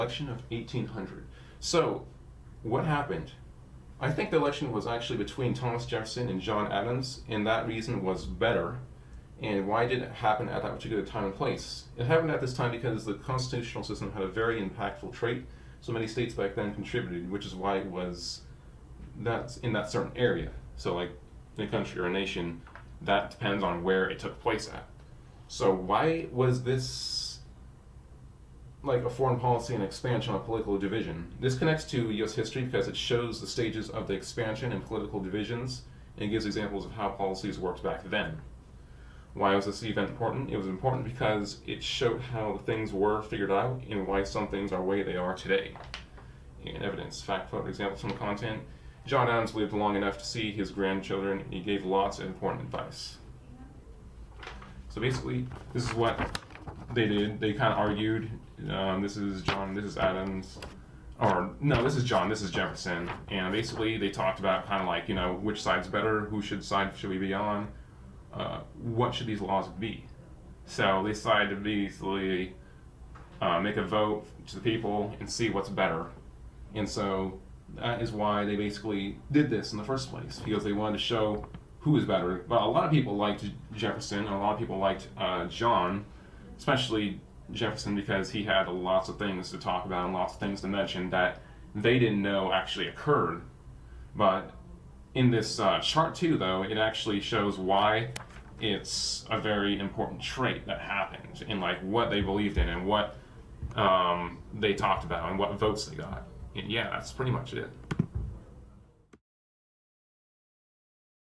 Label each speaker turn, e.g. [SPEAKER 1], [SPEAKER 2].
[SPEAKER 1] Election of 1800. So, what happened? I think the election was actually between Thomas Jefferson and John Adams, and that reason was better. And why did it happen at that particular time and place? It happened at this time because the constitutional system had a very impactful trait. So many states back then contributed, which is why it was that's in that certain area. So, like in a country or a nation, that depends on where it took place at. So, why was this like a foreign policy and expansion of political division? This connects to U.S. history because it shows the stages of the expansion and political divisions, and gives examples of how policies worked back then. Why was this event important? It was important because it showed how things were figured out and why some things are the way they are today. And evidence, fact, quote, examples from the content. John Adams lived long enough to see his grandchildren, and he gave lots of important advice. So basically, this is what they did. They kind of argued. This is John, this is Adams. Or, no, this is John, this is Jefferson. And basically, they talked about kind of like, which side's better, who side should we be on? What should these laws be? So they decided to basically make a vote to the people and see what's better. And so that is why they basically did this in the first place, because they wanted to show who was better. But a lot of people liked Jefferson, and a lot of people liked John, especially Jefferson, because he had lots of things to talk about and lots of things to mention that they didn't know actually occurred. But in this chart too, though, it actually shows why it's a very important trait that happened, and like what they believed in and what they talked about and what votes they got. And yeah, that's pretty much it.